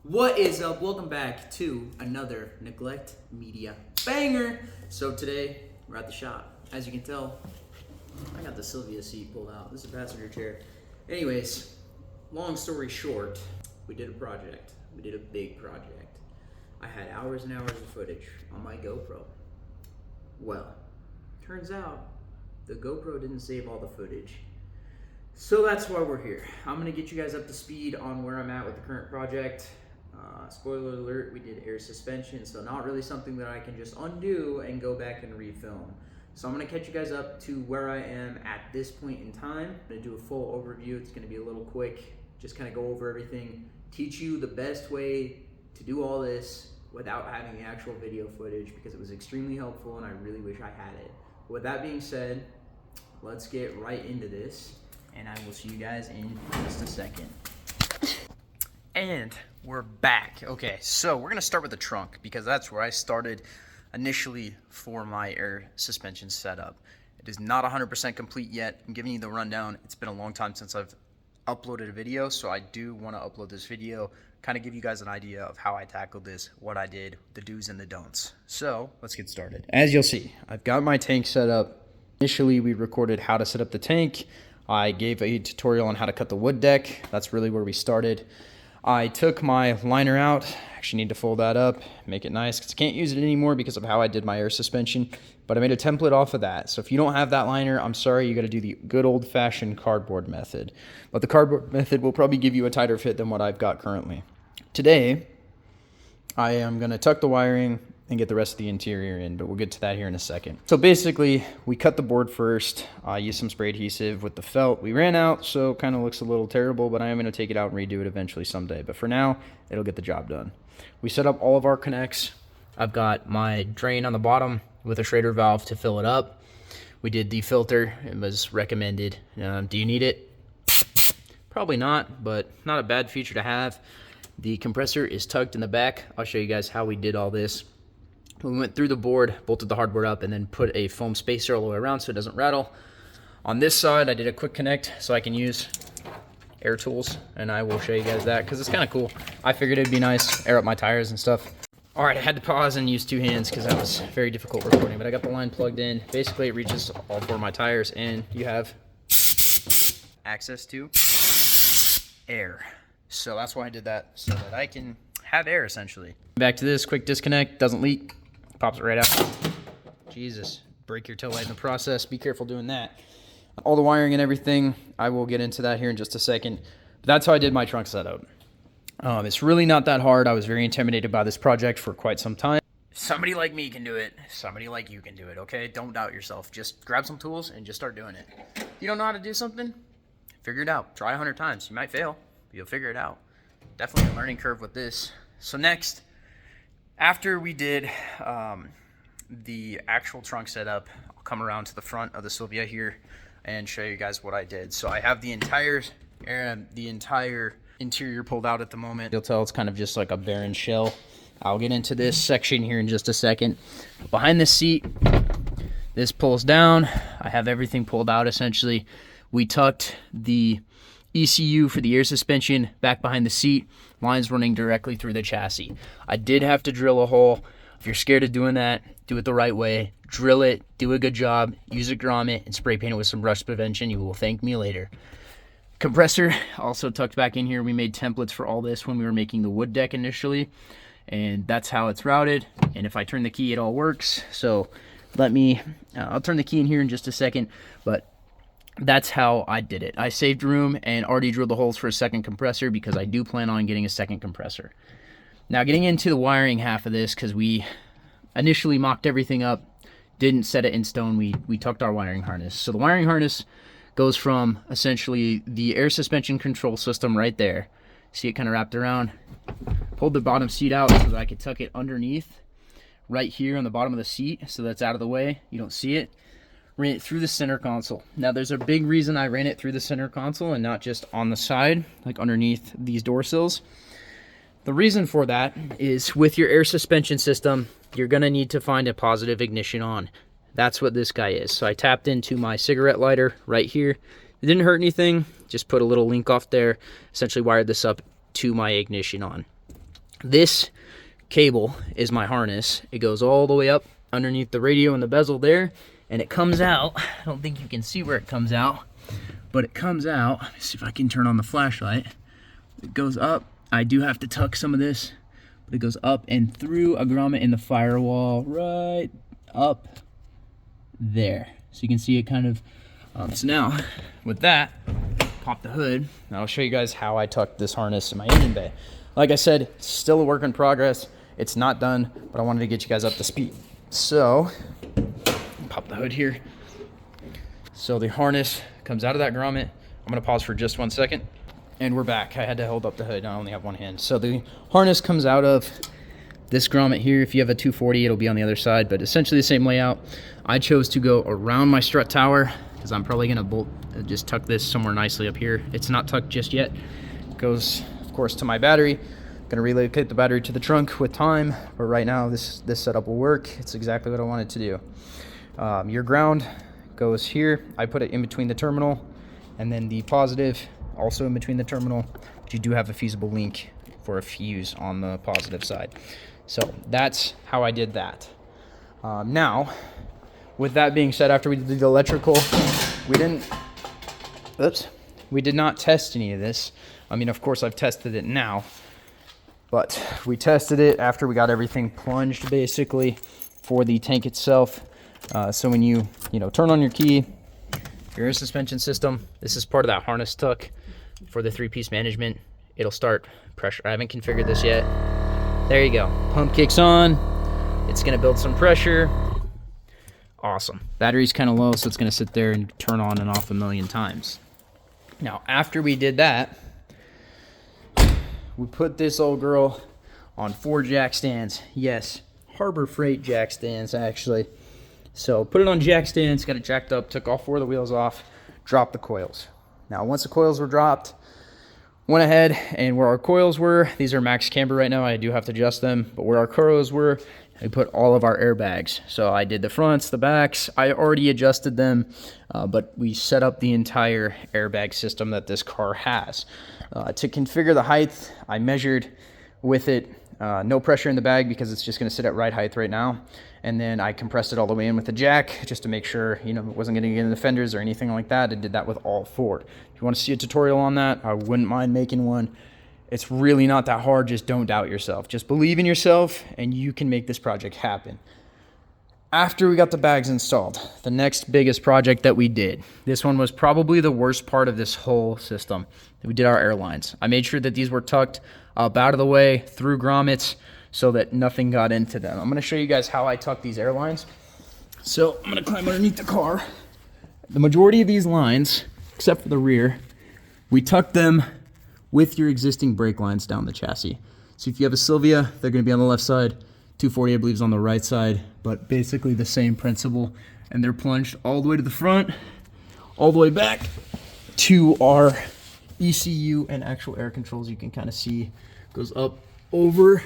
What is up? Welcome back to another Neglect Media banger. So today we're at the shop. As you can tell, I got the Silvia seat pulled out. This is a passenger chair. Anyways, long story short, we did a project. We did a big project. I had hours and hours of footage on my GoPro. Well, turns out the GoPro didn't save all the footage. So that's why we're here. I'm gonna get you guys up to speed on where I'm at with the current project. Spoiler alert, we did air suspension, so not really something that I can just undo and go back and refilm. So I'm gonna catch you guys up to where I am at this point in time. I'm gonna do a full overview. It's gonna be a little quick, just kind of go over everything, teach you the best way to do all this without having the actual video footage, because it was extremely helpful and I really wish I had it. With that being said, let's get right into this, and I will see you guys in just a second. And we're back. Okay, so we're gonna start with the trunk because that's where I started initially for my air suspension setup. It is not 100% complete yet. I'm giving you the rundown. It's been a long time since I've uploaded a video, so I do want to upload this video, kind of give you guys an idea of how I tackled this, what I did, the do's and the don'ts. So let's get started. As you'll see, I've got my tank set up. Initially, we recorded how to set up the tank. I gave a tutorial on how to cut the wood deck. That's really where we started. I took my liner out. Actually need to fold that up, make it nice, because I can't use it anymore because of how I did my air suspension, but I made a template off of that. So if you don't have that liner, I'm sorry, you got to do the good old-fashioned cardboard method. But the cardboard method will probably give you a tighter fit than what I've got currently. Today, I am going to tuck the wiring and get the rest of the interior in, but we'll get to that here in a second. So basically, we cut the board first. I used some spray adhesive with the felt. We ran out, so it kind of looks a little terrible, but I am going to take it out and redo it eventually someday. But for now, it'll get the job done. We set up all of our connects. I've got my drain on the bottom with a Schrader valve to fill it up. We did the filter. It was recommended. Do you need it? Probably not, but not a bad feature to have. The compressor is tucked in the back. I'll show you guys how we did all this. We went through the board, bolted the hardboard up, and then put a foam spacer all the way around so it doesn't rattle. On this side, I did a quick connect so I can use air tools, and I will show you guys that because it's kind of cool. I figured it'd be nice, air up my tires and stuff. All right, I had to pause and use two hands because that was very difficult recording, but I got the line plugged in. Basically, it reaches all four of my tires, and you have access to air. So that's why I did that, so that I can have air, essentially. Back to this, quick disconnect, doesn't leak. Pops it right out. Jesus, break your tail light in the process. Be careful doing that. All the wiring and everything, I will get into that here in just a second. But that's how I did my trunk setup. It's really not that hard. I was very intimidated by this project for quite some time. Somebody like me can do it. Somebody like you can do it, okay? Don't doubt yourself. Just grab some tools and just start doing it. If you don't know how to do something, figure it out. Try 100 times. You might fail, but you'll figure it out. Definitely a learning curve with this. So next, after we did the actual trunk setup, I'll come around to the front of the Silvia here and show you guys what I did. So I have the entire interior pulled out at the moment. You'll tell it's kind of just like a barren shell. I'll get into this section here in just a second. Behind the seat, this pulls down. I have everything pulled out essentially. We tucked the ECU for the air suspension back behind the seat, lines running directly through the chassis. I did have to drill a hole. If you're scared of doing that, do it the right way. Drill it, do a good job, use a grommet, and spray paint it with some rust prevention. You will thank me later. Compressor also tucked back in here. We made templates for all this when we were making the wood deck initially, and that's how it's routed. And if I turn the key, it all works. So I'll turn the key in here in just a second, but that's how I did it. I saved room and already drilled the holes for a second compressor because I do plan on getting a second compressor. Now getting into the wiring half of this, because we initially mocked everything up, didn't set it in stone, we tucked our wiring harness. So the wiring harness goes from essentially the air suspension control system right there. See it kind of wrapped around. Pulled the bottom seat out so that I could tuck it underneath right here on the bottom of the seat so that's out of the way. You don't see it. Ran it through the center console. Now there's a big reason I ran it through the center console and not just on the side, like underneath these door sills. The reason for that is with your air suspension system, you're gonna need to find a positive ignition on. That's what this guy is. So I tapped into my cigarette lighter right here. It didn't hurt anything, just put a little link off there, essentially wired this up to my ignition on. This cable is my harness. It goes all the way up underneath the radio and the bezel there, and it comes out. I don't think you can see where it comes out, but it comes out. Let me see if I can turn on the flashlight. It goes up. I do have to tuck some of this, but it goes up and through a grommet in the firewall right up there. So you can see it kind of, so now with that, pop the hood, and I'll show you guys how I tucked this harness in my engine bay. Like I said, it's still a work in progress. It's not done, but I wanted to get you guys up to speed. So, pop the hood here. So the harness comes out of that grommet. I'm gonna pause for just 1 second, and we're back. I had to hold up the hood, I only have one hand. So the harness comes out of this grommet here. If you have a 240, it'll be on the other side, but essentially the same layout. I chose to go around my strut tower, because I'm probably gonna just tuck this somewhere nicely up here. It's not tucked just yet. It goes, of course, to my battery. Gonna relocate the battery to the trunk with time, but right now this setup will work. It's exactly what I wanted to do. Your ground goes here. I put it in between the terminal, and then the positive also in between the terminal, but you do have a feasible link for a fuse on the positive side. So that's how I did that. Now, with that being said, after we did the electrical, we did not test any of this. I mean, of course I've tested it now, but we tested it after we got everything plunged basically for the tank itself. So when you turn on your key, your air suspension system, this is part of that harness tuck for the 3-piece management. It'll start pressure. I haven't configured this yet. There you go. Pump kicks on. It's gonna build some pressure. Awesome. Battery's kind of low, so it's gonna sit there and turn on and off a million times. Now, after we did that, we put this old girl on 4 jack stands. Yes, Harbor Freight jack stands, actually. So put it on jack stands, got it jacked up, took all 4 of the wheels off, dropped the coils. Now, once the coils were dropped, went ahead and where our coils were, these are max camber right now, I do have to adjust them, but where our coils were, we put all of our airbags. So I did the fronts, the backs, I already adjusted them, but we set up the entire airbag system that this car has. To configure the height, I measured with it, no pressure in the bag because it's just gonna sit at ride height right now. And then I compressed it all the way in with the jack just to make sure, it wasn't gonna get in the fenders or anything like that. I did that with all 4. If you wanna see a tutorial on that, I wouldn't mind making one. It's really not that hard, just don't doubt yourself. Just believe in yourself and you can make this project happen. After we got the bags installed, the next biggest project that we did, this one was probably the worst part of this whole system. We did our airlines. I made sure that these were tucked up out of the way through grommets so that nothing got into them. I'm gonna show you guys how I tuck these airlines. So I'm gonna climb underneath the car. The majority of these lines, except for the rear, we tuck them with your existing brake lines down the chassis. So if you have a Silvia, they're gonna be on the left side. 240, I believe, is on the right side, but basically the same principle. And they're plunged all the way to the front, all the way back to our ECU and actual air controls. You can kind of see goes up over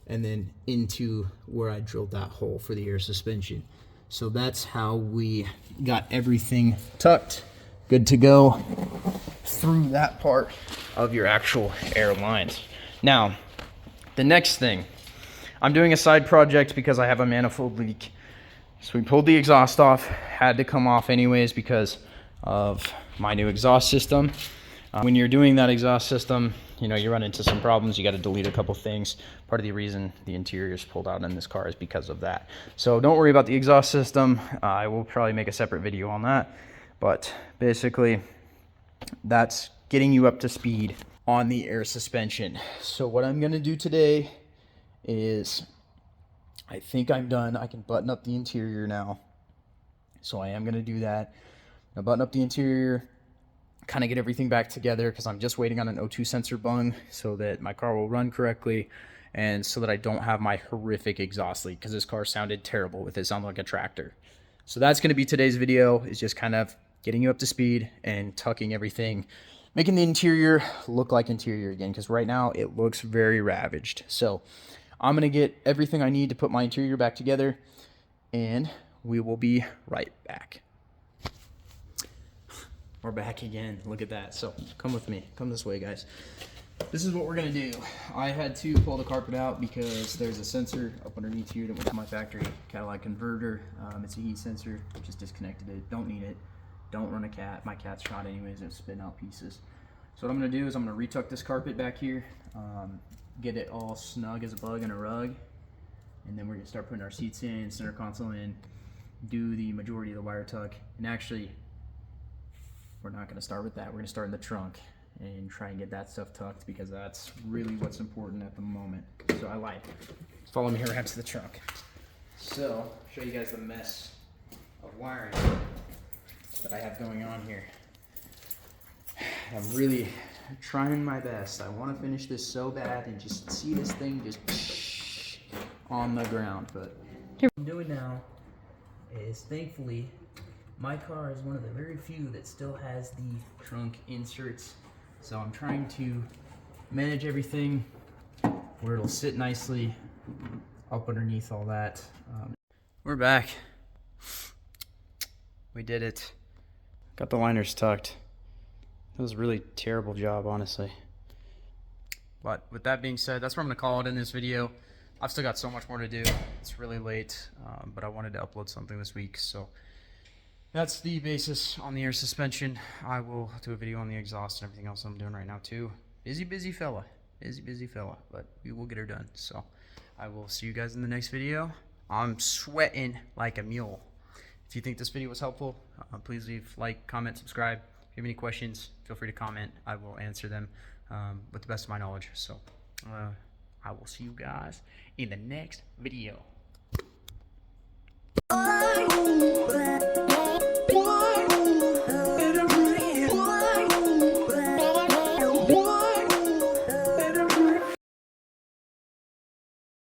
and then into where I drilled that hole for the air suspension. So that's how we got everything tucked, good to go through that part of your actual air lines. Now, the next thing, I'm doing a side project because I have a manifold leak. So we pulled the exhaust off, had to come off anyways because of my new exhaust system. When you're doing that exhaust system, you run into some problems. You got to delete a couple things. Part of the reason the interior is pulled out in this car is because of that. So don't worry about the exhaust system. I will probably make a separate video on that. But basically, that's getting you up to speed on the air suspension. So what I'm going to do today is, I think I'm done. I can button up the interior now. So I am going to do that. I'll button up the interior, kind of get everything back together because I'm just waiting on an O2 sensor bung so that my car will run correctly and so that I don't have my horrific exhaust leak because this car sounded terrible with it. Sounded like a tractor. So that's going to be today's video, is just kind of getting you up to speed and tucking everything, making the interior look like interior again, because right now it looks very ravaged. So I'm going to get everything I need to put my interior back together, and we will be right back. We're back again. Look at that. So come with me. Come this way, guys. This is what we're gonna do. I had to pull the carpet out because there's a sensor up underneath here that went to my factory Cadillac converter. It's a heat sensor. Just disconnected it. Don't need it. Don't run a cat. My cat's shot anyways. It's spitting out pieces. So what I'm gonna do is I'm gonna retuck this carpet back here, get it all snug as a bug in a rug, and then we're gonna start putting our seats in, center console in, do the majority of the wire tuck. And actually, we're not gonna start with that. We're gonna start in the trunk and try and get that stuff tucked because that's really what's important at the moment. So I lied. Follow me around to the trunk. So, I'll show you guys the mess of wiring that I have going on here. I'm really trying my best. I want to finish this so bad and just see this thing just on the ground. But what I'm doing now is, thankfully, my car is one of the very few that still has the trunk inserts. So I'm trying to manage everything where it'll sit nicely up underneath all that. We're back. We did it. Got the liners tucked. That was a really terrible job, honestly. But with that being said, that's where I'm gonna call it in this video. I've still got so much more to do. It's really late, but I wanted to upload something this week, so that's the basis on the air suspension. I will do a video on the exhaust and everything else I'm doing right now too. Busy fella. Busy fella, but we will get her done. So I will see you guys in the next video. I'm sweating like a mule. If you think this video was helpful, please leave like, comment, subscribe. If you have any questions, feel free to comment. I will answer them with the best of my knowledge. So I will see you guys in the next video.